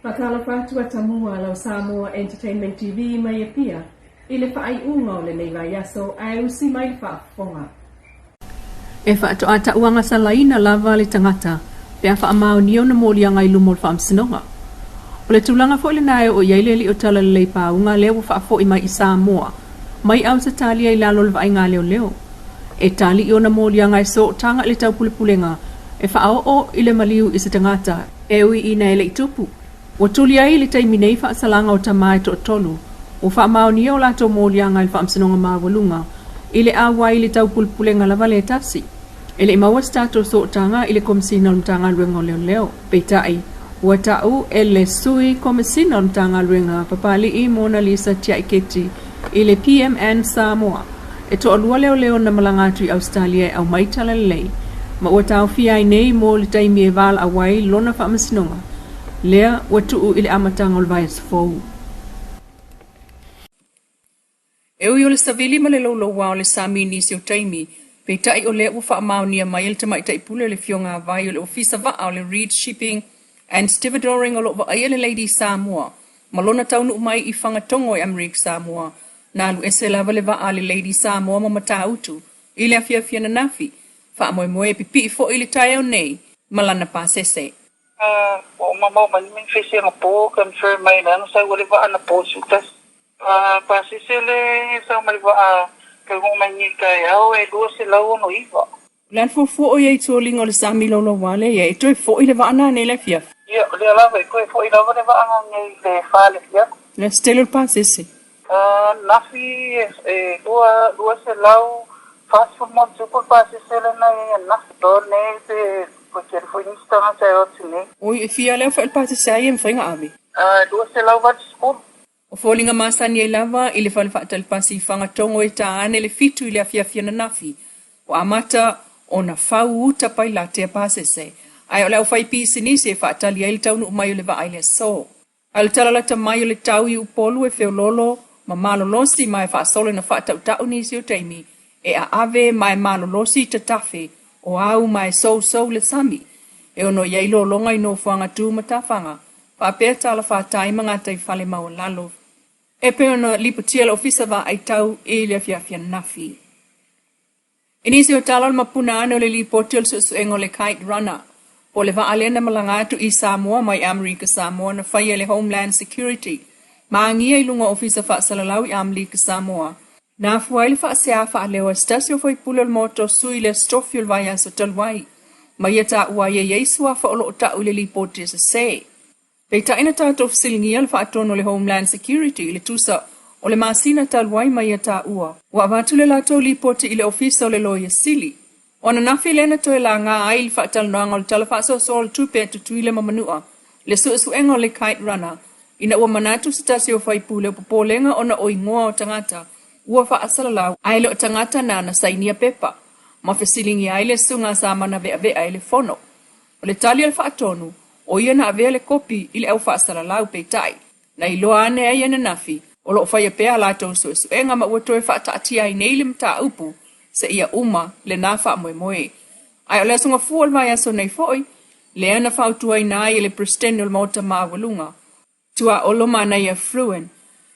Pakala fatua tamua lau Samoa Entertainment TV mai pia. Ile ai unga o le nei vai aso ai usi mai whaafonga. E whaato ata uanga sa laina lava le tangata, pia whaamao nio na mōlianga i lumol whaamsinonga. O le tūlanga fo le nae o iaileli o tala le leipa unga leo whaafo i mai i Samoa, mai au sa tali ai lalo le vai ngā leo leo. E tali i o na mōlianga i so tanga le tau pulepulenga, e whaao o i le maliu i sa tangata, e ui i na ele i tupu. O tuli ai le taimi nei whaasalanga o tamai to tolu, o whaamao ni o lato mōlianga i whaamsinonga mawalunga, i le awai le tau pulepulenga lava le tasi. E le maua stato so tanga i le komisina o tanga luenga o leo leo, peitai. Ua tau e le sui komisina o tanga luenga papali i Mona Lisa tia iketi i le PMN Samoa. E to alua leo leo na malangatu i Australia au maitala lei. Ma ua tau fia i nei mo le taimi e val awai lona whaamasinonga. Lea ua tuu i le amatanga o le vai sfou. E ui o le savili ma le lolo wa o le sami nisi o taimi, peitai o le ua whaamao nia mai le tamaitai pule le fionga vai o le ofisa vaa o le Reed Shipping and Stevedoring o lo wa ai le Lady Samoa. Malona taunu mai i whangatongo i Amerika Samoa. Na alu ese lava le vaa le Lady Samoa ma matautu, i le afia na nafi, wha moe moe pipi i fo i le tae o nei, malana pasese. O mamau mani min fese nga po, confirm mai na, sa wale vaa na po sutas. Pasese le sa mali vaa, kai hong mai ngi kai au e dua se lau no iwa. Lan fo o yei tōlinga o le sami lolo wale, ye toi fo i le vaa na ne le fia. Ia, le alava i koe fo i lava le vaa nga ngai le wha le fia. Le stelo le pasese. Nafi dua se lau, fast food mon super pasese le na nafi do ne se porque foi instante eu tinha. Oi, e fia leo fai parte sai em fringa abi. Duas se lava de school. O folinga masani e lava ile fai fatal pasi fanga tongo e taane le fitu ile afia na nafi. O amata ona fau uta pai la te pase se. Ai o leo fai pisi ni se fatal ia il taunu mai le va ile so. Al tala la tamai le tau i upolu e feololo, ma malolosi mai fa solo na fatau tau ni si o taimi. E a ave mai malolosi te tafe. O au mai so le sami. E ono iei lo longa i no fuanga tu matawhanga. Pa pēr tala wha taimanga tei whale mau lalo. E pe ono liputia le ofisa wa ai tau e le fiafia nafi. Inisi o tala mapuna ane o le lipotil su engo le kite runner. Po le wa alena malangatu i Samoa mai Amerika Samoa na whaia le Homeland Security. Maangia i lunga ofisa wa salalau i Amerika Samoa. Na fuaile fa se afa lewa stasio foi pulol moto sui le stofiul vaya so talwai. Mai ta ua ye yesu afa o ta ule li pote se. Pe ta ina ta to silngial fa tono le Homeland Security le tusa o le masina talwai mai ta ua. Wa vatule la to li pote ile ofisa le loye sili. Ona nafi lena to la nga ail fa tal ngol talafa so sol tupe tu tuile mamanua. Le su engo le kite runner. Ina ua manatu stasio foi pule popolenga ona oingoa o tangata. Ua wha asalalau, aile o tangata na sainia pepa. Ma whesilingi aile sunga sa mana vea aile fono. O le tali al wha atonu, o ia na avea le kopi ile au wha asalalau peitai. Na iloa ane aia na nafi, o lo whaia pea lato su enga ma ua toe wha taatia ai neile mta upu, se ia uma le na wha moe moe. Ai o le sunga fuol vai aso nei foi, le ana wha utua ina ai le prestenul mauta mawalunga. Tua oloma na ia fruen,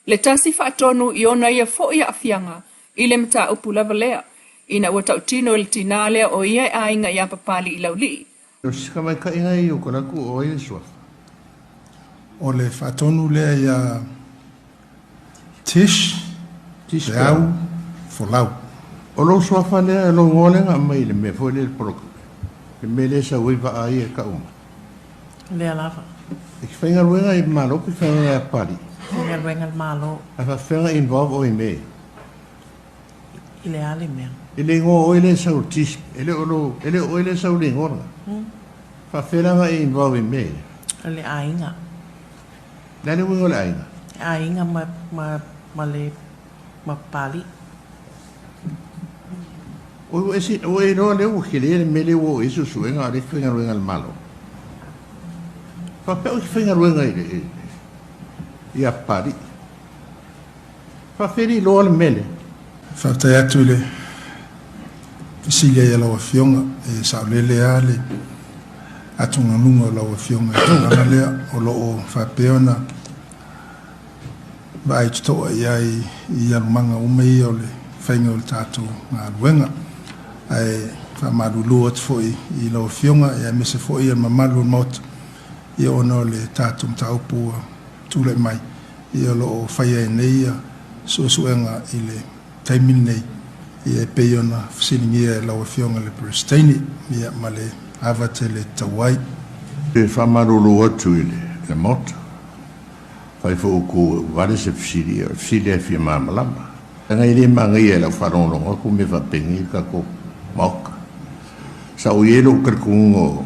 le tasi whaatonu i ona ia fo ia afianga, i le mta upu lava lea, ina ua tautino il tina lea o ia ainga ia papali i lauli. O sika mai ka inga i o konaku o ia sua. O le whaatonu lea ia tish, le au, folau. O lo sua wha lea e lo ngolenga mai le me fo le poroku. Le me le sa uiva a ia ka uma. Lea lava. E ki whainga ruenga i malopi whainga ia pari. Ngal wengal malo. A whawhenga involve o i me. Ile ale mea. Ele ngō o ele sau tis. Ele o ele sau le ngōranga. Whawhenga i involve i me. Ele ainga. Nane wingo le ainga. Ainga ma le ma pali. O e roa le o kele ele me le o isu suenga a le whainga ruenga le malo. Whapeo ki whainga ruenga i le ia pari. Whawheri loa le mele. Whaftai atu le fisilia ia lawa fionga e saulele a atunga nunga o lau fionga tanga lea o lo o whapeona ba ai tutoa iai i alumanga umei o le whainga o le tātou ngā ruenga ai whamarulu atu foi i lau fionga e mese foi i mamalu mot i ona o le tātou mtaupu tūle mai i o lo o whaia e neia suenga i le taimin nei i e peiona fasilingia e lau fionga le Pristini ia ma le ava te le tawai. E whamarulu atu i le mota. Whai fōku wale se fsiri e fia māmalama. Ngai le mangai e la wharononga ku me whapengi ka ko mauka. Sa o ielo karkungo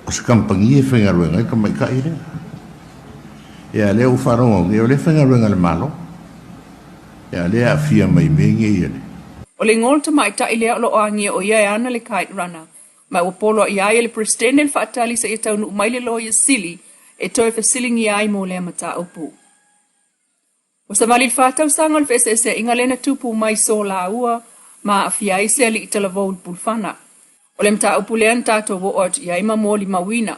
o se kampangi e whengaruenga ka mai ka ire. E a leo wharongo e o le whengaruenga le malo. E a lea fia mai mengi e le. O le ngolta mai ta ilea lo angia o iai ana le kite runner. Mai o polo iai le Pristini le whaatali sa i taunu umaile lo i sili e toi fasilingi ai mo le mata upu. O sa mali whātau sanga le FSS inga lena tupu mai so la ua ma a fiai se ali i talavou le pulfana. O le mata upu lean tātou wo ot iai ma mōli mawina.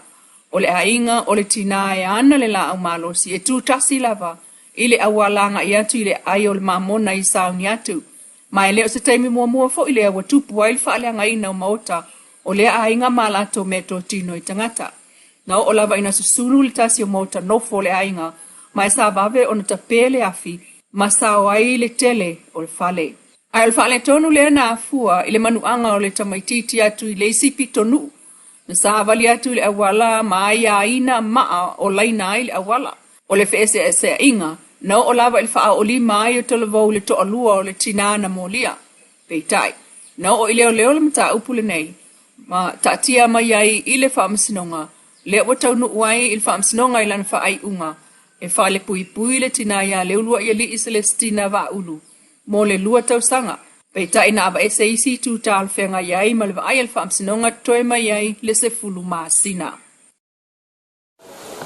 O le ainga o le tina e ana le la au malo si e tūtasi lava i le awalanga i atu i le ai o le mamona i sauni atu. Mai leo se taimi mua fo i le awa tupu ai le whaaleanga ina o maota o le ainga malato me tō tino i tangata. Nau o lava ina susulu le tasi o maota nofo le ainga, mai sa vave o na tapele afi, ma sa o ai le tele o le fale. Ai o le fale tonu le na afua i le manuanga o le tamaititi atu i le isipi tonu. Na sa avali atu i le awala ma ai a ina maa o laina ai le awala. O le FSS e inga, nau o lava il faa o li mai o talavou le toalua o le tinana molia. Peitai, nau o i leo le mata upule nei, ma tatia mai ai i le faa masinonga, le o tau nuuai il whaamsinonga i lana wha ai unga. E wha le pui pui le tina ia le ulua i li isa le stina wa ulu. Mo le lua tau sanga. Pei ta ina aba ese isi tu tal whenga iai ma le wa ai il whaamsinonga toi mai iai le se fulu maasina.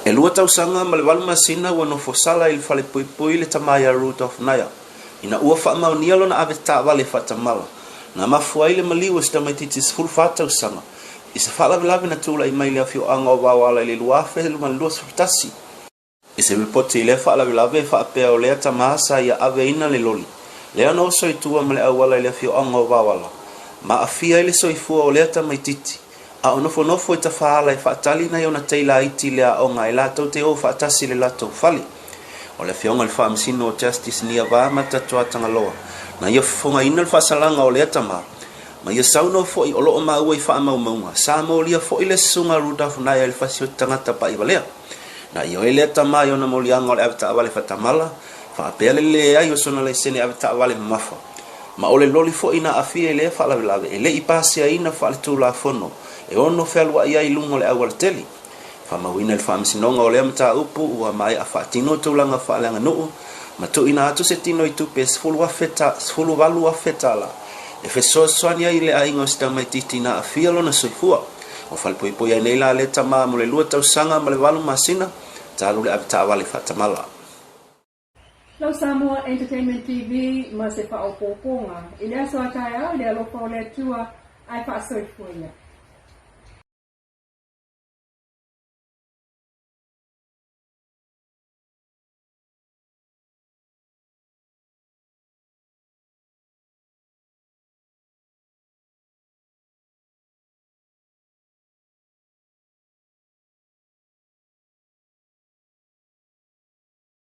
E lua tau sanga ma le walu maasina wano fosala il wha le pui pui le tamaya root of naya. Ina ua wha mau nialo na ave ta wale wha tamala. Na mafua ile maliwa sta mai titis fulu wha tau sanga. Isa whala vilavi na tula i mai lea fio anga o wawala i le luafe he luma lua sufitasi. Isa ripote i lea whala vilavi e whaapea o lea tamasa i a ave ina le loli. Lea no so i tua ma le awala i lea fio anga o wawala. Ma a fia i le so i fua o lea tamaititi. A o nofo i ta whaala i whaatali na iona teila iti lea onga i la tau te o whaatasi le lato fali. O le fionga le whaamisino o justice ni a vāmata tuatanga loa. Na ia fonga ina le whaasalanga o lea tamara. Ma ia sauno fo i olo o maua i wha mau maunga. Sa maulia fo i le sunga rudafu na ia le fasio tangata pa i walea. Na ia o lea tamai o na maulianga o le avita awale whatamala. Wha apea le lea i o sona le sene avita awale mafa. Ma o le loli fo i na afia i lea wha lawe. E le i pasia ina wha le tūla fono. E ono whelua ia i lungo le awale teli. Wha mauina le wha amsinonga o lea mta upu ua mai a wha tino tūlanga wha leanga nuu. Ma tu ina atu se tino i tupe sfulu walu a fetala. E fe soani ai le ainga o sta mai titina a fialo na soifua. O falpoipoi ai nei la le tama mo le lua tau sanga ma le walu masina, talu le avita awale whatamala. Lau Samoa Entertainment TV ma se wha o pōponga. I lea soa tae au, lea lopa o lea tua, ai wha soifuia.